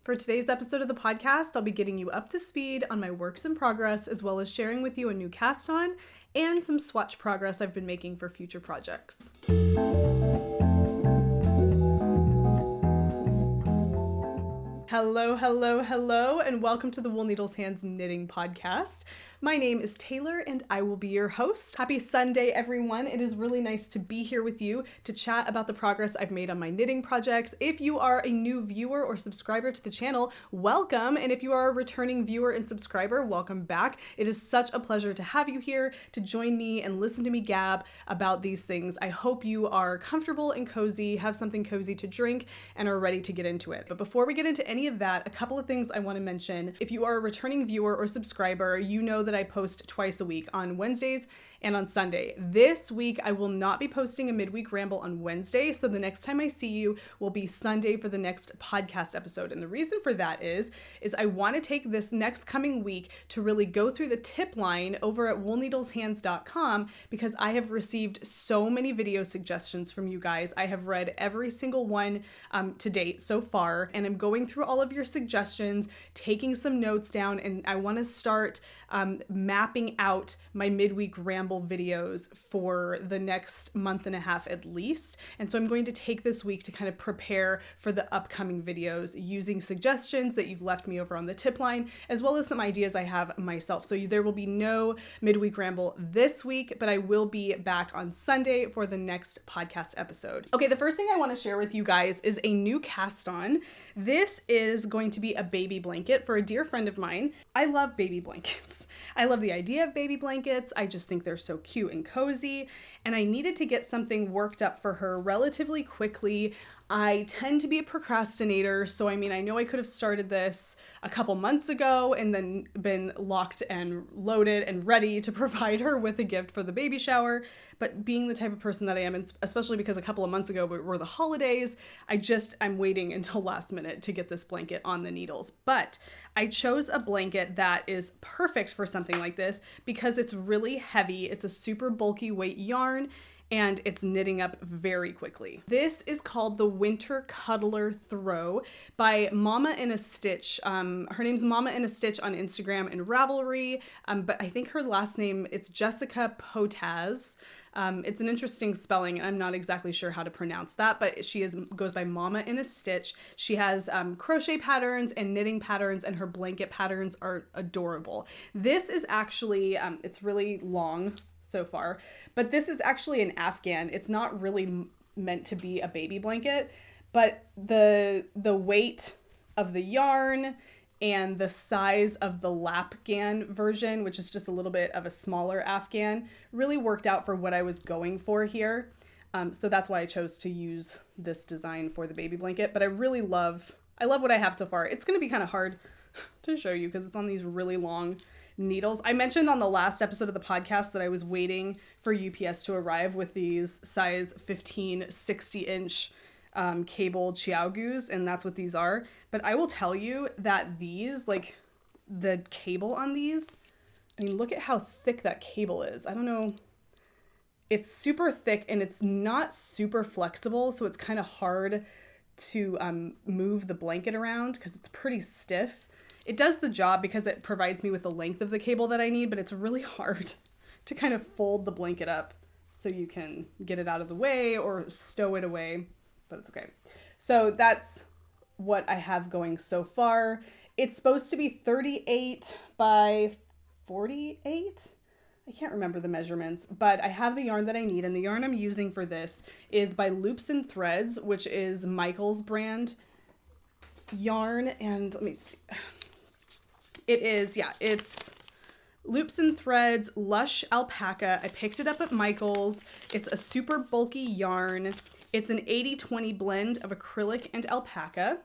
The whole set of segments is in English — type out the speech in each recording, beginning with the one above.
For today's episode of the podcast, I'll be getting you up to speed on my works in progress, as well as sharing with you a new cast on and some swatch progress I've been making for future projects. Hello, and welcome to the Wool Needles Hands Knitting Podcast. My name is Taylor, and I will be your host. Happy Sunday, everyone. It is really nice to be here with you to chat about the progress I've made on my knitting projects. If you are a new viewer or subscriber to the channel, welcome. And if you are a returning viewer and subscriber, welcome back. It is such a pleasure to have you here to join me and listen to me gab about these things. I hope you are comfortable and cozy, have something cozy to drink, and are ready to get into it. But before we get into any of that, a couple of things I want to mention. If you are a returning viewer or subscriber, you know that I post twice a week on Wednesdays and on Sunday. This week, I will not be posting a midweek ramble on Wednesday, so the next time I see you will be Sunday for the next podcast episode. And the reason for that is I want to take this next coming week to really go through the tip line over at woolneedleshands.com because I have received so many video suggestions from you guys. I have read every single one to date so far, and I'm going through all of your suggestions, taking some notes down, and I want to start mapping out my midweek ramble videos for the next month and a half at least. And so I'm going to take this week to kind of prepare for the upcoming videos using suggestions that you've left me over on the tip line, as well as some ideas I have myself. So there will be no midweek ramble this week, but I will be back on Sunday for the next podcast episode. Okay, the first thing I want to share with you guys is a new cast on. This is going to be a baby blanket for a dear friend of mine. I love baby blankets. I love the idea of baby blankets. I just think they're so cute and cozy, and I needed to get something worked up for her relatively quickly. I tend to be a procrastinator, so I know I could have started this a couple months ago and then been locked and loaded and ready to provide her with a gift for the baby shower, but being the type of person that I am, and especially because a couple of months ago were the holidays, I'm waiting until last minute to get this blanket on the needles. But I chose a blanket that is perfect for something like this because it's really heavy, it's a super bulky weight yarn, and it's knitting up very quickly. This is called the Winter Cuddler Throw by Mama in a Stitch. Her name's Mama in a Stitch on Instagram and Ravelry, but I think her last name, it's Jessica Potaz. It's an interesting spelling, and I'm not exactly sure how to pronounce that, but she goes by Mama in a Stitch. She has crochet patterns and knitting patterns, and her blanket patterns are adorable. This is actually, it's really long so far, but this is actually an Afghan. It's not really meant to be a baby blanket, but the weight of the yarn and the size of the lapgan version, which is just a little bit of a smaller Afghan, really worked out for what I was going for here. So that's why I chose to use this design for the baby blanket, but I love what I have so far. It's going to be kind of hard to show you because it's on these really long needles. I mentioned on the last episode of the podcast that I was waiting for UPS to arrive with these size 15, 60-inch cable chiaogus, and that's what these are. But I will tell you that these, like the cable on these, look at how thick that cable is. I don't know. It's super thick and it's not super flexible, so it's kind of hard to move the blanket around because it's pretty stiff. It does the job because it provides me with the length of the cable that I need, but it's really hard to kind of fold the blanket up so you can get it out of the way or stow it away, but it's okay. So that's what I have going so far. It's supposed to be 38 by 48. I can't remember the measurements, but I have the yarn that I need, and the yarn I'm using for this is by Loops and Threads, which is Michael's brand yarn, and let me see. It's Loops and Threads Lush Alpaca. I picked it up at Michael's. It's a super bulky yarn. It's an 80-20 blend of acrylic and alpaca.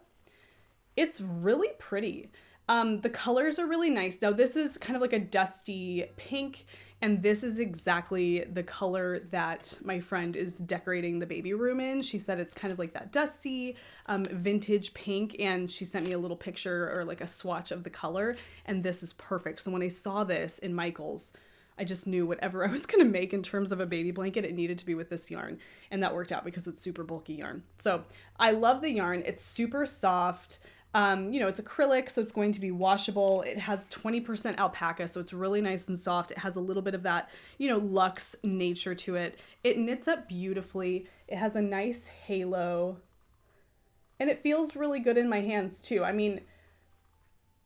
It's really pretty. The colors are really nice. Now this is kind of like a dusty pink, and this is exactly the color that my friend is decorating the baby room in. She said it's kind of like that dusty, vintage pink, and she sent me a little picture or like a swatch of the color, and this is perfect. So when I saw this in Michael's, I just knew whatever I was going to make in terms of a baby blanket, it needed to be with this yarn, and that worked out because it's super bulky yarn. So I love the yarn. It's super soft. It's acrylic, so it's going to be washable. It has 20% alpaca, so it's really nice and soft. It has a little bit of that, luxe nature to it. It knits up beautifully. It has a nice halo, and it feels really good in my hands too. I mean,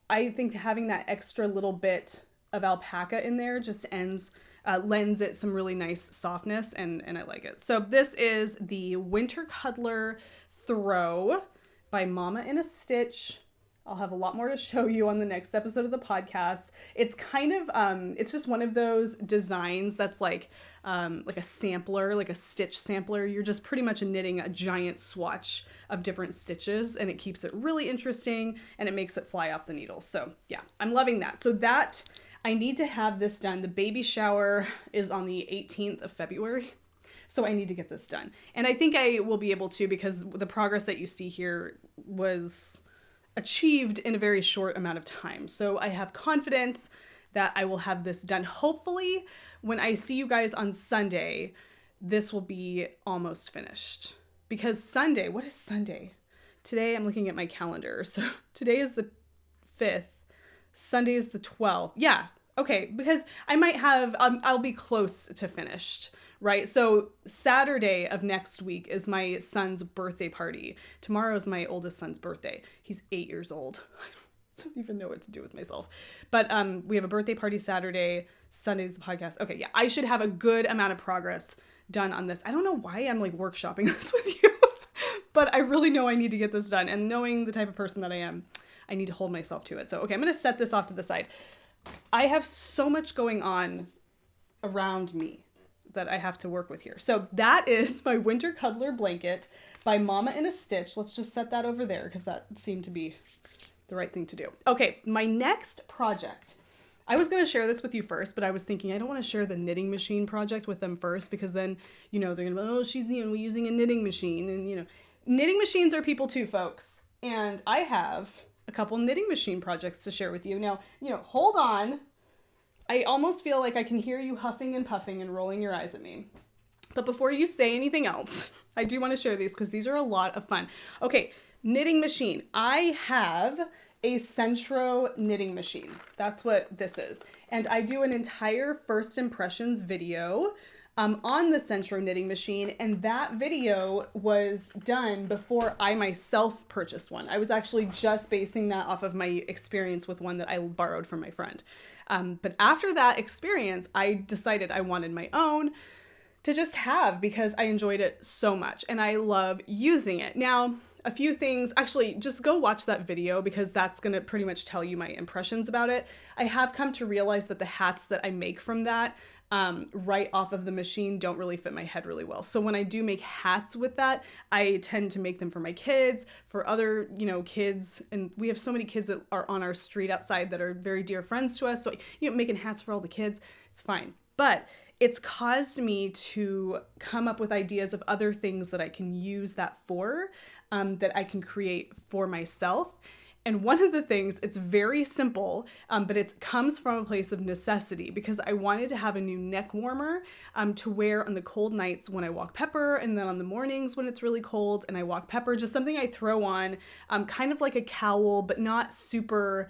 I think having that extra little bit of alpaca in there just lends it some really nice softness, and I like it. So this is the Winter Cuddler Throw by Mama in a Stitch. I'll have a lot more to show you on the next episode of the podcast. It's kind of, it's just one of those designs that's like a sampler, like a stitch sampler. You're just pretty much knitting a giant swatch of different stitches, and it keeps it really interesting, and it makes it fly off the needle. So yeah, I'm loving that. So that, I need to have this done. The baby shower is on the 18th of February. So I need to get this done. And I think I will be able to, because the progress that you see here was achieved in a very short amount of time. So I have confidence that I will have this done. Hopefully, when I see you guys on Sunday, this will be almost finished. Because Sunday, what is Sunday? Today I'm looking at my calendar. So today is the 5th. Sunday is the 12th. Yeah, okay, because I might have, I'll be close to finished. Right? So Saturday of next week is my son's birthday party. Tomorrow is my oldest son's birthday. He's 8 years old. I don't even know what to do with myself. But we have a birthday party Saturday. Sunday's the podcast. Okay, yeah. I should have a good amount of progress done on this. I don't know why I'm like workshopping this with you. But I really know I need to get this done. And knowing the type of person that I am, I need to hold myself to it. So, okay, I'm going to set this off to the side. I have so much going on around me that I have to work with here. So that is my Winter Cuddler blanket by Mama in a Stitch. Let's just set that over there because that seemed to be the right thing to do. Okay, my next project. I was going to share this with you first, but I was thinking I don't want to share the knitting machine project with them first because then, they're going to be, oh, she's using a knitting machine. And, knitting machines are people too, folks. And I have a couple knitting machine projects to share with you. Now, hold on. I almost feel like I can hear you huffing and puffing and rolling your eyes at me. But before you say anything else, I do want to share these because these are a lot of fun. Okay, knitting machine. I have a Sentro knitting machine. That's what this is. And I do an entire First Impressions video on the Sentro knitting machine, and that video was done before I myself purchased one. I was actually just basing that off of my experience with one that I borrowed from my friend. But after that experience, I decided I wanted my own to just have because I enjoyed it so much and I love using it. Now, a few things, actually, just go watch that video because that's going to pretty much tell you my impressions about it. I have come to realize that the hats that I make from that right off of the machine don't really fit my head really well. So when I do make hats with that, I tend to make them for my kids, for other, kids. And we have so many kids that are on our street outside that are very dear friends to us. So, making hats for all the kids, it's fine. But it's caused me to come up with ideas of other things that I can use that for, that I can create for myself. And one of the things, it's very simple, but it comes from a place of necessity because I wanted to have a new neck warmer to wear on the cold nights when I walk Pepper, and then on the mornings when it's really cold and I walk Pepper, just something I throw on, kind of like a cowl, but not super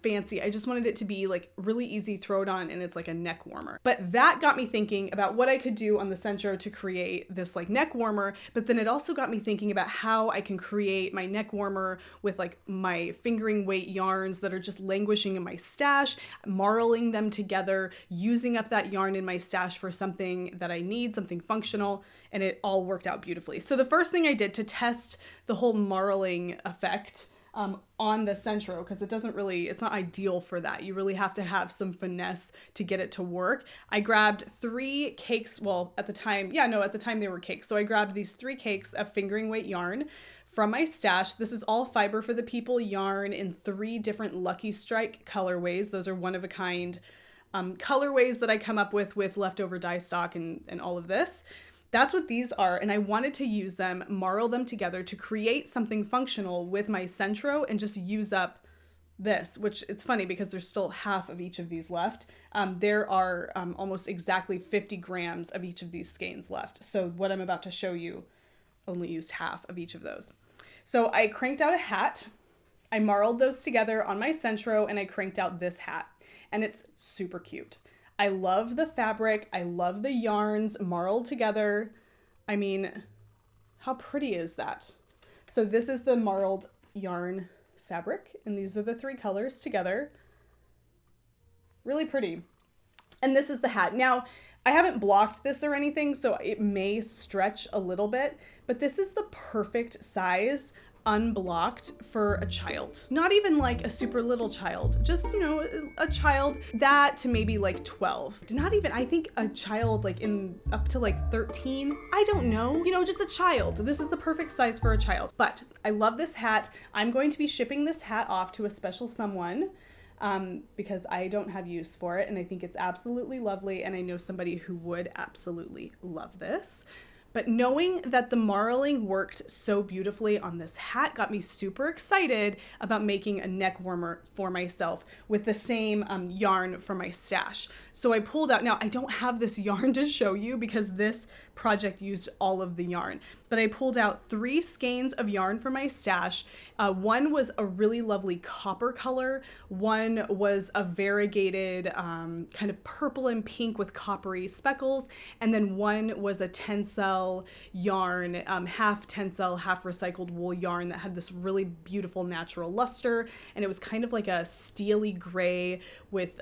fancy. I just wanted it to be like really easy, throw it on, and it's like a neck warmer. But that got me thinking about what I could do on the Sentro to create this like neck warmer, but then it also got me thinking about how I can create my neck warmer with like my fingering weight yarns that are just languishing in my stash, marling them together, using up that yarn in my stash for something that I need, something functional, and it all worked out beautifully. So the first thing I did to test the whole marling effect on the Sentro, because it's not ideal for that. You really have to have some finesse to get it to work. I grabbed 3 cakes. Well, at the time they were cakes. So I grabbed these 3 cakes of fingering weight yarn from my stash. This is all Fiber for the People yarn in 3 different Lucky Strike colorways. Those are one of a kind colorways that I come up with leftover dye stock and all of this. That's what these are, and I wanted to use them, marl them together to create something functional with my Sentro and just use up this, which it's funny because there's still half of each of these left. There are almost exactly 50 grams of each of these skeins left. So what I'm about to show you only used half of each of those. So I cranked out a hat. I marled those together on my Sentro and I cranked out this hat, and it's super cute. I love the fabric. I love the yarns marled together. I mean, how pretty is that? So this is the marled yarn fabric, and these are the 3 colors together. Really pretty. And this is the hat. Now, I haven't blocked this or anything, so it may stretch a little bit, but this is the perfect size unblocked for a child. Not even like a super little child, just, you know, a child that to maybe like 12. Not even, I think a child like in up to like 13. I don't know, you know, just a child. This is the perfect size for a child. But I love this hat. I'm going to be shipping this hat off to a special someone because I don't have use for it, and I think it's absolutely lovely, and I know somebody who would absolutely love this. But knowing that the marling worked so beautifully on this hat got me super excited about making a neck warmer for myself with the same yarn from my stash. So I pulled out, now I don't have this yarn to show you because this project used all of the yarn, but I pulled out 3 skeins of yarn from my stash. One was a really lovely copper color. One was a variegated kind of purple and pink with coppery speckles. And then one was a tencel yarn, half tencel, half recycled wool yarn that had this really beautiful natural luster. And it was kind of like a steely gray with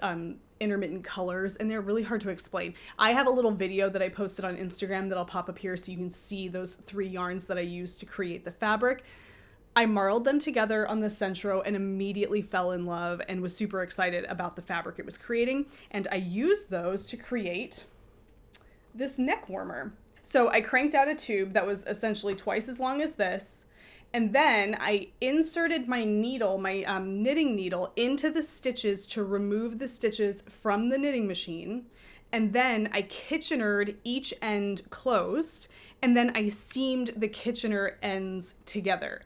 intermittent colors, and they're really hard to explain. I have a little video that I posted on Instagram that I'll pop up here so you can see those 3 yarns that I used to create the fabric. I marled them together on the Sentro and immediately fell in love and was super excited about the fabric it was creating. And I used those to create this neck warmer. So I cranked out a tube that was essentially twice as long as this. And then I inserted my needle, my knitting needle, into the stitches to remove the stitches from the knitting machine. And then I Kitchenered each end closed, and then I seamed the Kitchener ends together.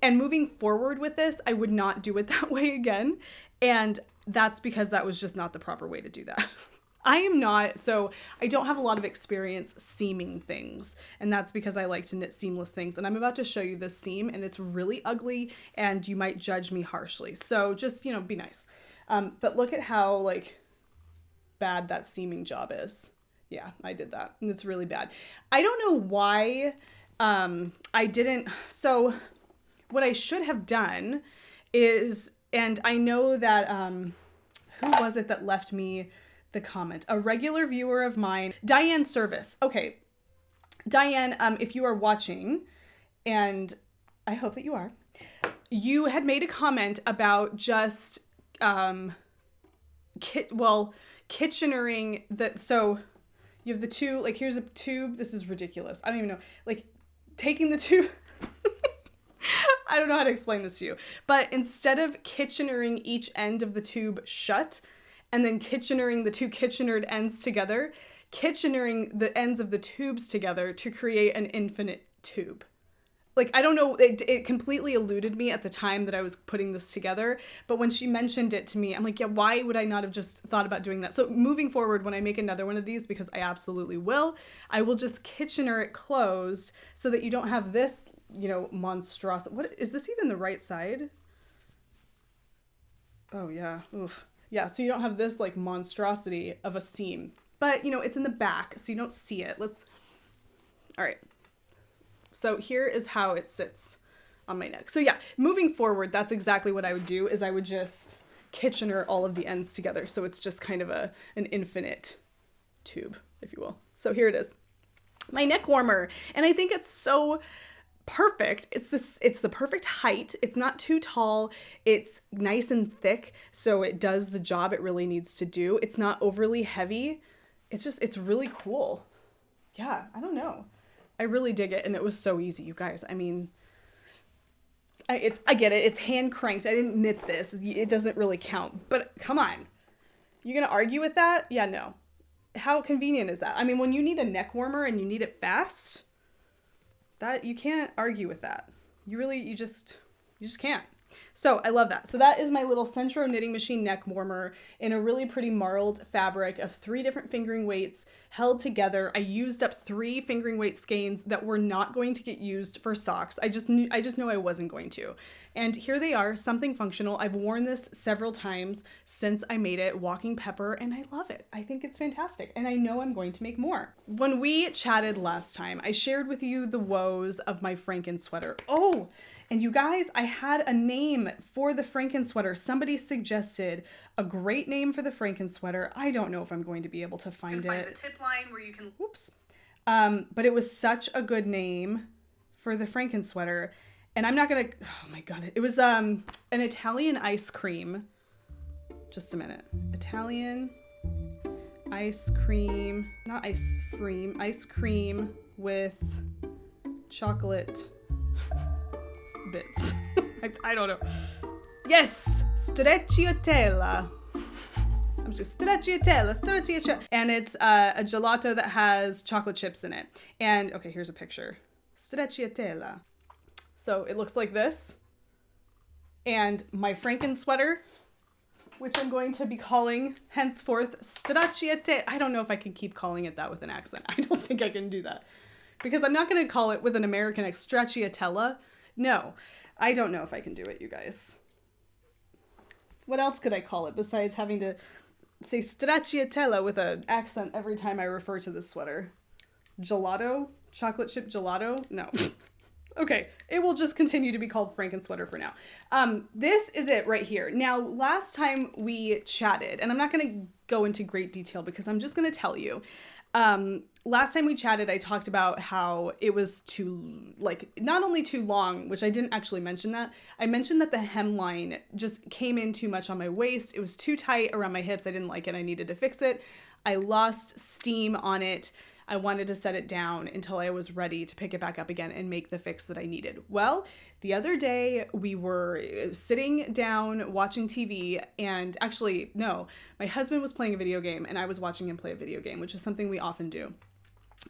And moving forward with this, I would not do it that way again. And that's because that was just not the proper way to do that. I don't have a lot of experience seaming things, and that's because I like to knit seamless things. And I'm about to show you this seam, and it's really ugly, and you might judge me harshly. So just, you know, be nice. But look at how like bad that seaming job is. Yeah, I did that, and it's really bad. I don't know why I didn't. So what I should have done is, and I know that, who was it that left me the comment? A regular viewer of mine, Diane Service. Okay, Diane, if you are watching, and I hope that you are, you had made a comment about just Kitchenering that. So you have the 2, like here's a tube. This is ridiculous. I don't even know, like taking the tube. I don't know how to explain this to you, but instead of Kitchenering each end of the tube shut, and then Kitchenering the 2 Kitchenered ends together, Kitchenering the ends of the tubes together to create an infinite tube. Like, I don't know, it completely eluded me at the time that I was putting this together, but when she mentioned it to me, I'm like, yeah, why would I not have just thought about doing that? So moving forward, when I make another one of these, because I absolutely will, I will just Kitchener it closed so that you don't have this, you know, monstrosity. What, is this even the right side? Oh yeah, oof. Yeah, so you don't have this like monstrosity of a seam, but you know, it's in the back, so you don't see it. All right. So here is how it sits on my neck. So yeah, moving forward, that's exactly what I would do, is I would just Kitchener all of the ends together. So it's just kind of an infinite tube, if you will. So here it is, my neck warmer. And I think it's so perfect. It's the perfect height. It's not too tall. It's nice and thick, so it does the job it really needs to do. It's not overly heavy. It's really cool. Yeah, I don't know. I really dig it, and it was so easy, you guys. I mean, I get it. It's hand cranked. I didn't knit this. It doesn't really count. But come on. You're going to argue with that? Yeah, no. How convenient is that? I mean, when you need a neck warmer and you need it fast, that you can't argue with that. You just can't. So I love that. So that is my little Sentro knitting machine neck warmer in a really pretty marled fabric of 3 different fingering weights held together. I used up 3 fingering weight skeins that were not going to get used for socks. I just knew I wasn't going to. And here they are, something functional. I've worn this several times since I made it, Walking Pepper, and I love it. I think it's fantastic, and I know I'm going to make more. When we chatted last time, I shared with you the woes of my Frankensweater. Oh, and you guys, I had a name for the Frankensweater. Somebody suggested a great name for the Frankensweater. I don't know if I'm going to be able to find it. Find the tip line where you can, whoops. But it was such a good name for the Frankensweater. And I'm not gonna, oh my God. It was an Italian ice cream. Just a minute. Italian ice cream, not ice cream, ice cream with chocolate bits. I don't know. Yes, Stracciatella. I'm just Stracciatella. And it's a gelato that has chocolate chips in it. And okay, here's a picture. Stracciatella. So it looks like this. And my Frankensweater, which I'm going to be calling henceforth Stracciatella. I don't know if I can keep calling it that with an accent. I don't think I can do that. Because I'm not going to call it with an American Stracciatella. No, I don't know if I can do it, you guys. What else could I call it besides having to say Stracciatella with an accent every time I refer to this sweater? Gelato? Chocolate chip gelato? No. Okay, it will just continue to be called Frankensweater for now. This is it right here. Now, last time we chatted, and I'm not going to go into great detail because I'm just going to tell you. Last time we chatted, I talked about how it was too, not only too long, which I didn't actually mention that. I mentioned that the hemline just came in too much on my waist. It was too tight around my hips. I didn't like it. I needed to fix it. I lost steam on it. I wanted to set it down until I was ready to pick it back up again and make the fix that I needed. Well, the other day we were sitting down watching TV, and actually, no, my husband was playing a video game and I was watching him play a video game, which is something we often do.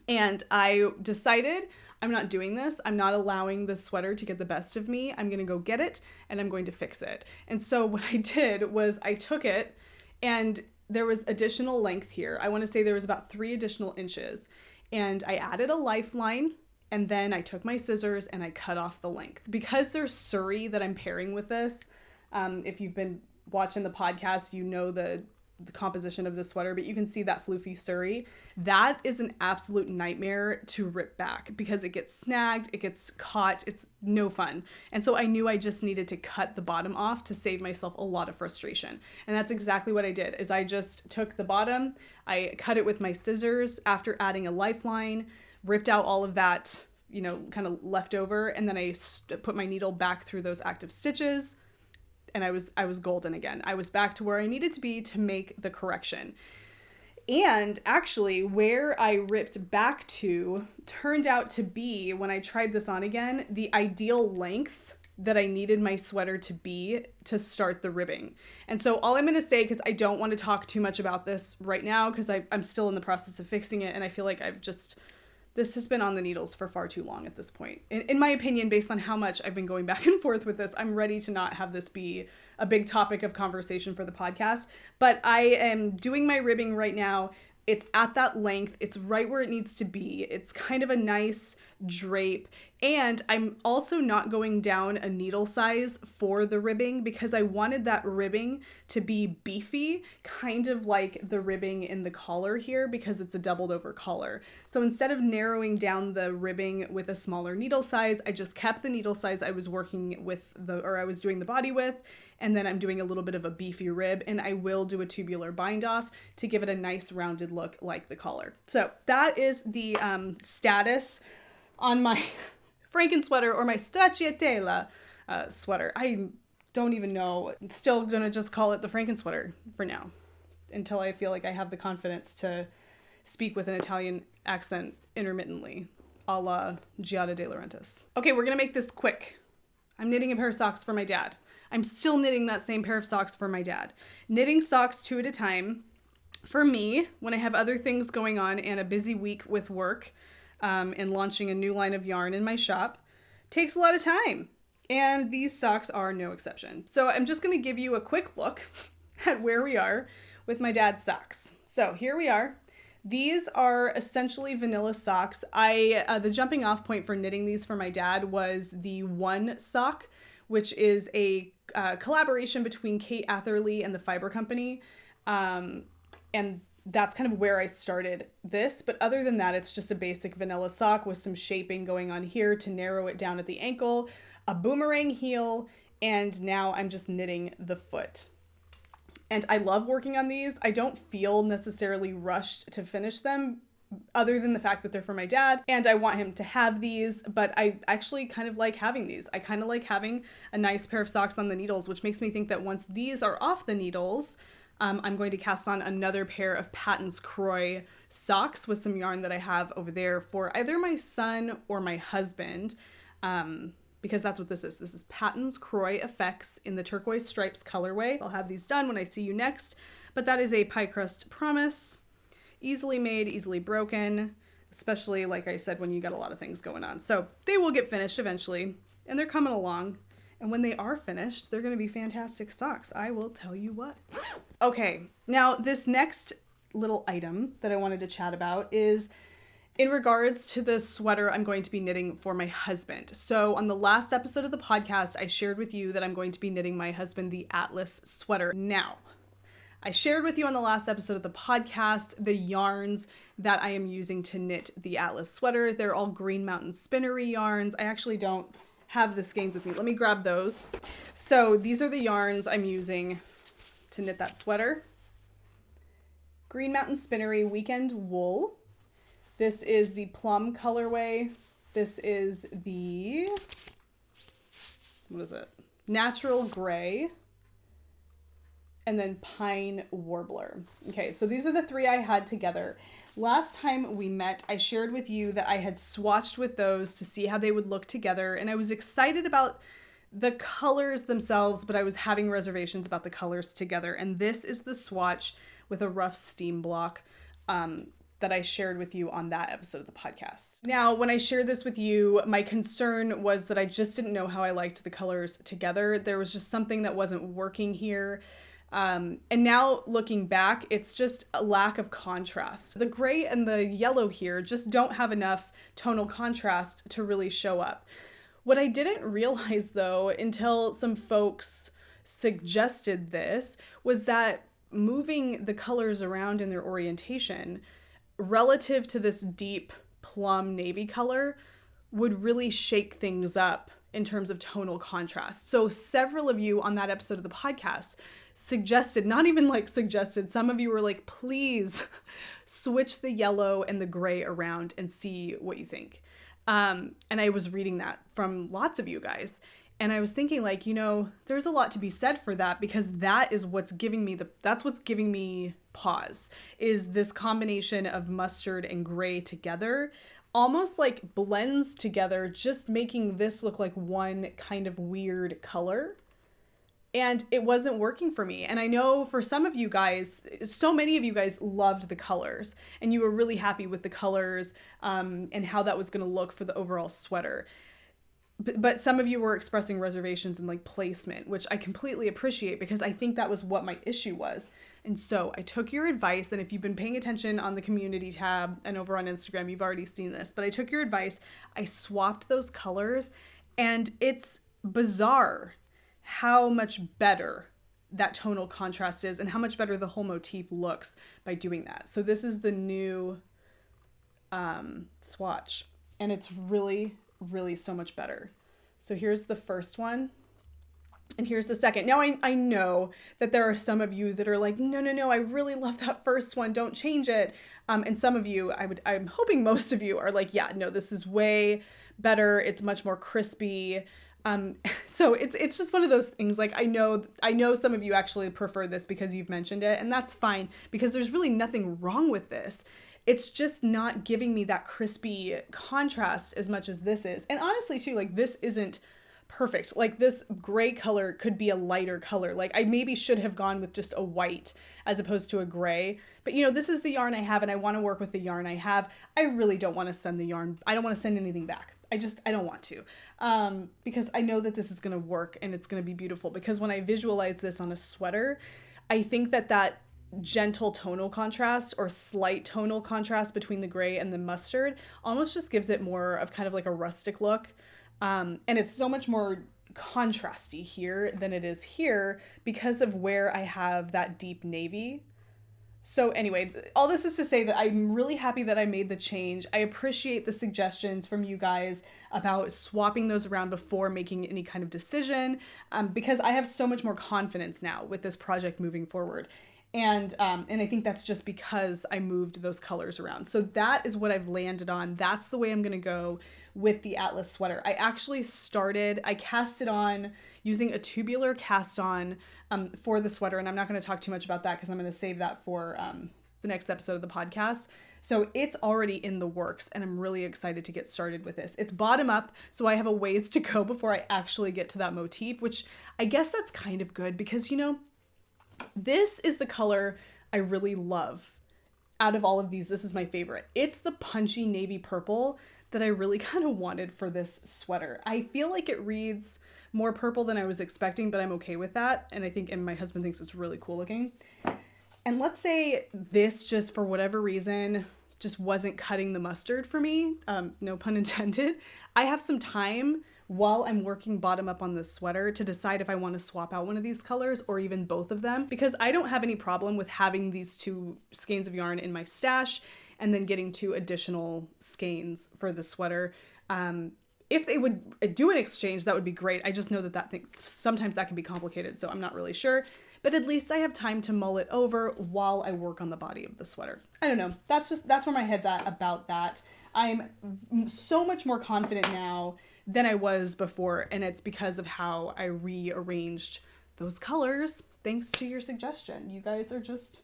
And I decided I'm not doing this. I'm not allowing the sweater to get the best of me. I'm going to go get it and I'm going to fix it. And so what I did was I took it, and there was additional length here. I want to say there was about 3 additional inches, and I added a lifeline, and then I took my scissors and I cut off the length. Because there's Surrey that I'm pairing with this, if you've been watching the podcast, you know the composition of the sweater, but you can see that floofy Surrey. That is an absolute nightmare to rip back because it gets snagged, it gets caught, it's no fun. And so I knew I just needed to cut the bottom off to save myself a lot of frustration. And that's exactly what I did, is I just took the bottom, I cut it with my scissors after adding a lifeline, ripped out all of that, kind of left over, and then I put my needle back through those active stitches. And I was golden again. I was back to where I needed to be to make the correction. And actually, where I ripped back to turned out to be, when I tried this on again, the ideal length that I needed my sweater to be to start the ribbing. And so all I'm going to say, because I don't want to talk too much about this right now, because I'm still in the process of fixing it, and I feel like this has been on the needles for far too long at this point. In my opinion, based on how much I've been going back and forth with this, I'm ready to not have this be a big topic of conversation for the podcast. But I am doing my ribbing right now. It's at that length. It's right where it needs to be. It's kind of a nice drape. And I'm also not going down a needle size for the ribbing because I wanted that ribbing to be beefy, kind of like the ribbing in the collar here because it's a doubled over collar. So instead of narrowing down the ribbing with a smaller needle size, I just kept the needle size I was working with I was doing the body with, and then I'm doing a little bit of a beefy rib, and I will do a tubular bind off to give it a nice rounded look like the collar. So that is the status on my Frankensweater or my Stracciatella sweater. I don't even know. I'm still gonna just call it the Frankensweater for now until I feel like I have the confidence to speak with an Italian accent intermittently, a la Giada De Laurentiis. Okay, we're gonna make this quick. I'm knitting a pair of socks for my dad. I'm still knitting that same pair of socks for my dad. Knitting socks 2 at a time. For me, when I have other things going on and a busy week with work and launching a new line of yarn in my shop, takes a lot of time. And these socks are no exception. So I'm just going to give you a quick look at where we are with my dad's socks. So here we are. These are essentially vanilla socks. The jumping off point for knitting these for my dad was the One sock, which is a collaboration between Kate Atherly and the Fiber Company. And that's kind of where I started this. But other than that, it's just a basic vanilla sock with some shaping going on here to narrow it down at the ankle, a boomerang heel, and now I'm just knitting the foot. And I love working on these. I don't feel necessarily rushed to finish them, other than the fact that they're for my dad and I want him to have these, but I actually kind of like having these. I kind of like having a nice pair of socks on the needles, which makes me think that once these are off the needles, I'm going to cast on another pair of Patons Kroy socks with some yarn that I have over there for either my son or my husband, because that's what this is. This is Patons Kroy Effects in the Turquoise Stripes colorway. I'll have these done when I see you next, but that is a pie crust promise. Easily made, easily broken, especially, like I said, when you got a lot of things going on. So they will get finished eventually, and they're coming along. And when they are finished, they're going to be fantastic socks. I will tell you what. Okay, now this next little item that I wanted to chat about is in regards to the sweater I'm going to be knitting for my husband. So on the last episode of the podcast, I shared with you that I'm going to be knitting my husband the Atlas sweater. Now, I shared with you on the last episode of the podcast the yarns that I am using to knit the Atlas sweater. They're all Green Mountain Spinnery yarns. I actually don't have the skeins with me. Let me grab those. So these are the yarns I'm using to knit that sweater. Green Mountain Spinnery Weekend Wool. This is the Plum colorway. This is the, what is it? Natural Gray. And then Pine Warbler. Okay, so these are the three I had together. Last time we met, I shared with you that I had swatched with those to see how they would look together, and I was excited about the colors themselves, but I was having reservations about the colors together. And this is the swatch with a rough steam block that I shared with you on that episode of the podcast. Now, when I shared this with you, my concern was that I just didn't know how I liked the colors together. There was just something that wasn't working here. And now looking back, it's just a lack of contrast. The gray and the yellow here just don't have enough tonal contrast to really show up. What I didn't realize though, until some folks suggested this, was that moving the colors around in their orientation relative to this deep plum navy color would really shake things up in terms of tonal contrast. So several of you on that episode of the podcast suggested, not even like suggested, some of you were like, please switch the yellow and the gray around and see what you think. And I was reading that from lots of you guys. And I was thinking like, you know, there's a lot to be said for that, because that is what's giving me that's what's giving me pause, is this combination of mustard and gray together, almost like blends together, just making this look like one kind of weird color. And it wasn't working for me. And I know for some of you guys, so many of you guys loved the colors and you were really happy with the colors and how that was going to look for the overall sweater. But some of you were expressing reservations in like placement, which I completely appreciate, because I think that was what my issue was. And so I took your advice, and if you've been paying attention on the community tab and over on Instagram, you've already seen this, but I took your advice. I swapped those colors, and it's bizarre how much better that tonal contrast is and how much better the whole motif looks by doing that. So this is the new swatch, and it's really, really so much better. So here's the first one, and here's the second. Now I know that there are some of you that are like, no, I really love that first one, don't change it. And some of you, I'm hoping most of you are like, yeah, no, this is way better. It's much more crispy. So it's just one of those things. Like, I know some of you actually prefer this because you've mentioned it, and that's fine, because there's really nothing wrong with this. It's just not giving me that crispy contrast as much as this is. And honestly too, like, this isn't perfect. Like, this gray color could be a lighter color. Like, I maybe should have gone with just a white as opposed to a gray, but you know, this is the yarn I have and I want to work with the yarn I have. I really don't want to send the yarn. I don't want to send anything back. I don't want to, because I know that this is going to work and it's going to be beautiful, because when I visualize this on a sweater, I think that gentle tonal contrast or slight tonal contrast between the gray and the mustard almost just gives it more of kind of like a rustic look. And it's so much more contrasty here than it is here because of where I have that deep navy. So anyway, all this is to say that I'm really happy that I made the change. I appreciate the suggestions from you guys about swapping those around before making any kind of decision, because I have so much more confidence now with this project moving forward. And I think that's just because I moved those colors around. So that is what I've landed on. That's the way I'm going to go with the Atlas sweater. I cast it on using a tubular cast on for the sweater. And I'm not going to talk too much about that because I'm going to save that for the next episode of the podcast. So it's already in the works and I'm really excited to get started with this. It's bottom up, so I have a ways to go before I actually get to that motif, which I guess that's kind of good because, this is the color I really love. Out of all of these, this is my favorite. It's the punchy navy purple that I really kind of wanted for this sweater. I feel like it reads more purple than I was expecting, but I'm okay with that. And my husband thinks it's really cool looking. And let's say this just for whatever reason just wasn't cutting the mustard for me. No pun intended. I have some time while I'm working bottom up on this sweater to decide if I want to swap out one of these colors or even both of them, because I don't have any problem with having these 2 skeins of yarn in my stash and then getting 2 additional skeins for the sweater. If they would do an exchange, that would be great. I just know that sometimes that can be complicated, so I'm not really sure. But at least I have time to mull it over while I work on the body of the sweater. I don't know. That's where my head's at about that. I'm so much more confident now than I was before, and it's because of how I rearranged those colors thanks to your suggestion. You guys are just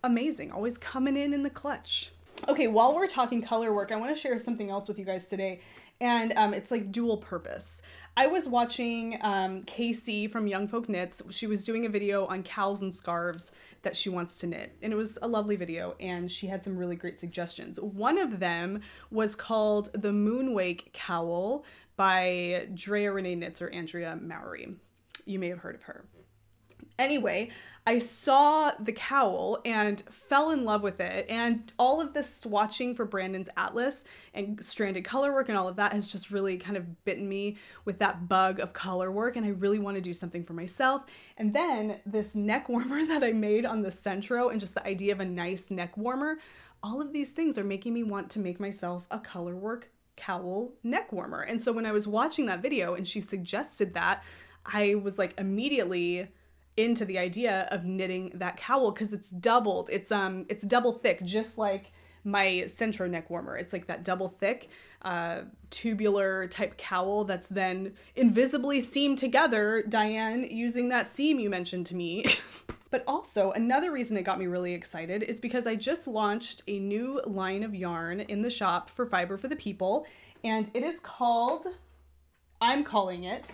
amazing, always coming in the clutch. Okay, while we're talking color work, I want to share something else with you guys today, and it's like dual purpose. I was watching Casey from Young Folk Knits. She was doing a video on cowls and scarves that she wants to knit, and it was a lovely video, and she had some really great suggestions. One of them was called the Moonwake Cowl by Drea Renee Knits or Andrea Mowry. You may have heard of her. Anyway, I saw the cowl and fell in love with it, and all of this swatching for Brandon's Atlas and stranded color work and all of that has just really kind of bitten me with that bug of color work, and I really want to do something for myself. And then this neck warmer that I made on the Sentro and just the idea of a nice neck warmer, all of these things are making me want to make myself a color work cowl neck warmer. And so when I was watching that video and she suggested that, I was like immediately into the idea of knitting that cowl because it's doubled. It's double thick, just like my Sentro neck warmer. It's like that double thick tubular type cowl that's then invisibly seamed together, Diane, using that seam you mentioned to me. But also another reason it got me really excited is because I just launched a new line of yarn in the shop for Fiber for the People, and it is called, I'm calling it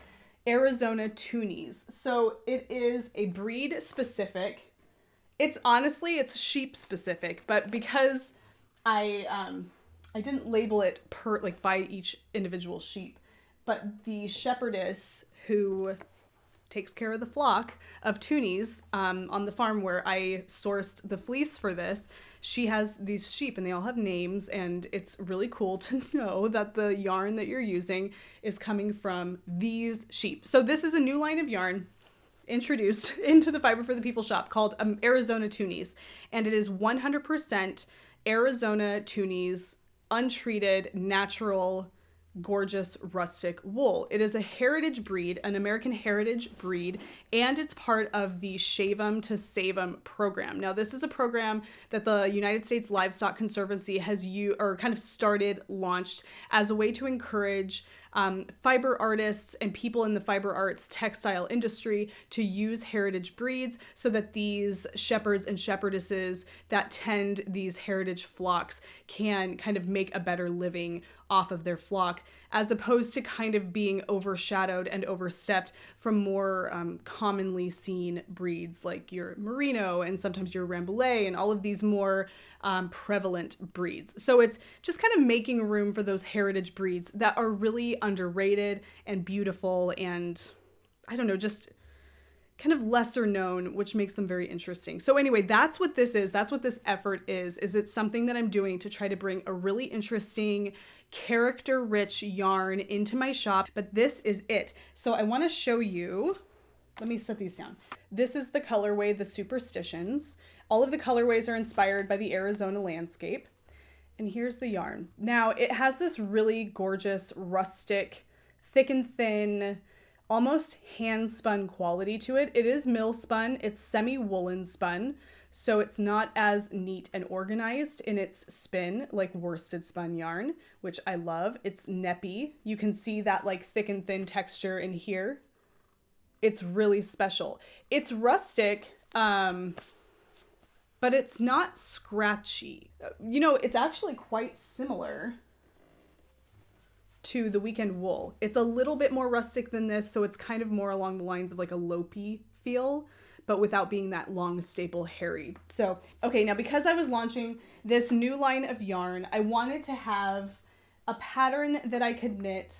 Arizona Toonies. So it is a breed specific. It's sheep specific, but because I didn't label it by each individual sheep, but the shepherdess who takes care of the flock of toonies on the farm where I sourced the fleece for this, she has these sheep and they all have names, and it's really cool to know that the yarn that you're using is coming from these sheep. So this is a new line of yarn introduced into the Fiber for the People shop called Arizona Toonies, and it is 100% Arizona Toonies, untreated, natural, gorgeous rustic wool. It is a heritage breed, an American heritage breed, and it's part of the Shave 'em to Save 'em program. Now, this is a program that the United States Livestock Conservancy has launched as a way to encourage fiber artists and people in the fiber arts textile industry to use heritage breeds so that these shepherds and shepherdesses that tend these heritage flocks can kind of make a better living off of their flock. as opposed to kind of being overshadowed and overstepped from more commonly seen breeds like your Merino and sometimes your Rambouillet and all of these more prevalent breeds. So it's just kind of making room for those heritage breeds that are really underrated and beautiful and, I don't know, just kind of lesser known, which makes them very interesting. So anyway, that's what this is. That's what this effort is it's something that I'm doing to try to bring a really interesting, character-rich yarn into my shop, but this is it. So I want to show you, let me set these down. This is the colorway, the Superstitions. All of the colorways are inspired by the Arizona landscape. And here's the yarn. Now it has this really gorgeous, rustic, thick and thin, almost hand spun quality to it. It is mill spun, it's semi-woolen spun, so it's not as neat and organized in its spin like worsted spun yarn, which I love. It's neppy. You can see that like thick and thin texture in here. It's really special. It's rustic, but it's not scratchy. You know, it's actually quite similar to the Weekend Wool. It's a little bit more rustic than this, so it's kind of more along the lines of like a lopey feel, but without being that long staple hairy. So, okay, now because I was launching this new line of yarn, I wanted to have a pattern that I could knit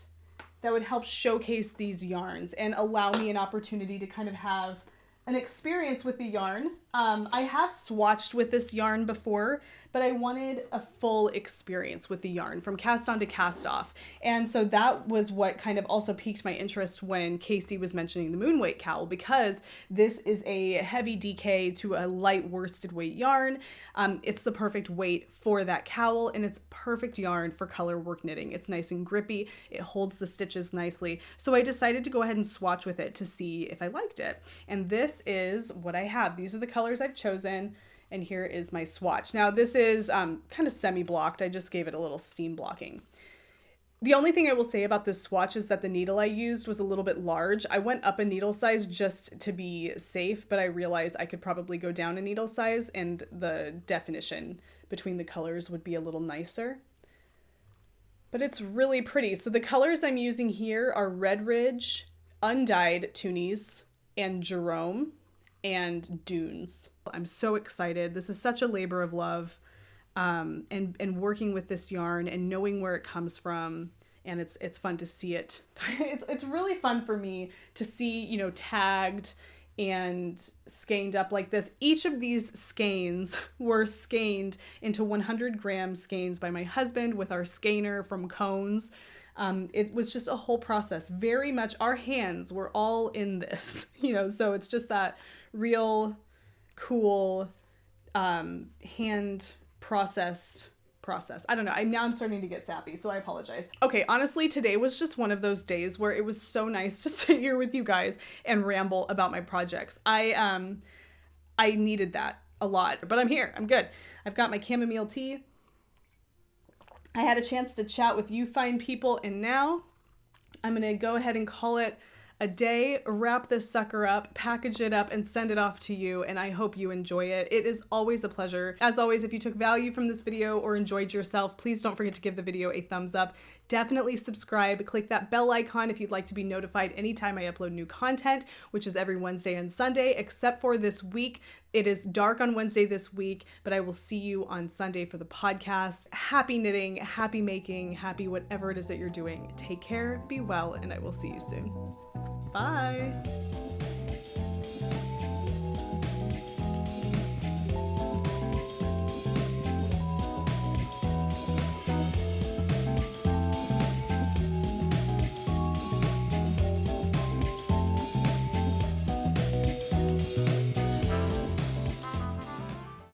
that would help showcase these yarns and allow me an opportunity to kind of have an experience with the yarn. I have swatched with this yarn before, but I wanted a full experience with the yarn from cast on to cast off. And so that was what kind of also piqued my interest when Casey was mentioning the Moonweight cowl, because this is a heavy DK to a light worsted weight yarn. It's the perfect weight for that cowl, and it's perfect yarn for color work knitting. It's nice and grippy. It holds the stitches nicely. So I decided to go ahead and swatch with it to see if I liked it. And this is what I have. These are the colors I've chosen. And here is my swatch. Now this is kind of semi-blocked. I just gave it a little steam blocking. The only thing I will say about this swatch is that the needle I used was a little bit large. I went up a needle size just to be safe, but I realized I could probably go down a needle size and the definition between the colors would be a little nicer. But it's really pretty. So the colors I'm using here are Red Ridge, Undyed Toonies, and Jerome, and Dunes. I'm so excited. This is such a labor of love, and working with this yarn and knowing where it comes from, and it's fun to see it. It's really fun for me to see, you know, tagged and skeined up like this. Each of these skeins were skeined into 100 gram skeins by my husband with our skeiner from Cones. It was just a whole process. Very much our hands were all in this, you know, so it's just that real cool hand process. I don't know. I'm starting to get sappy, so I apologize. Okay, honestly, today was just one of those days where it was so nice to sit here with you guys and ramble about my projects. I needed that a lot, but I'm here. I'm good. I've got my chamomile tea. I had a chance to chat with you fine people, and now I'm gonna go ahead and call it a day, wrap this sucker up, package it up, and send it off to you, and I hope you enjoy it. It is always a pleasure. As always, if you took value from this video or enjoyed yourself, please don't forget to give the video a thumbs up. Definitely subscribe, click that bell icon if you'd like to be notified anytime I upload new content, which is every Wednesday and Sunday, except for this week. It is dark on Wednesday this week, but I will see you on Sunday for the podcast. Happy knitting, happy making, happy whatever it is that you're doing. Take care, be well, and I will see you soon. Bye.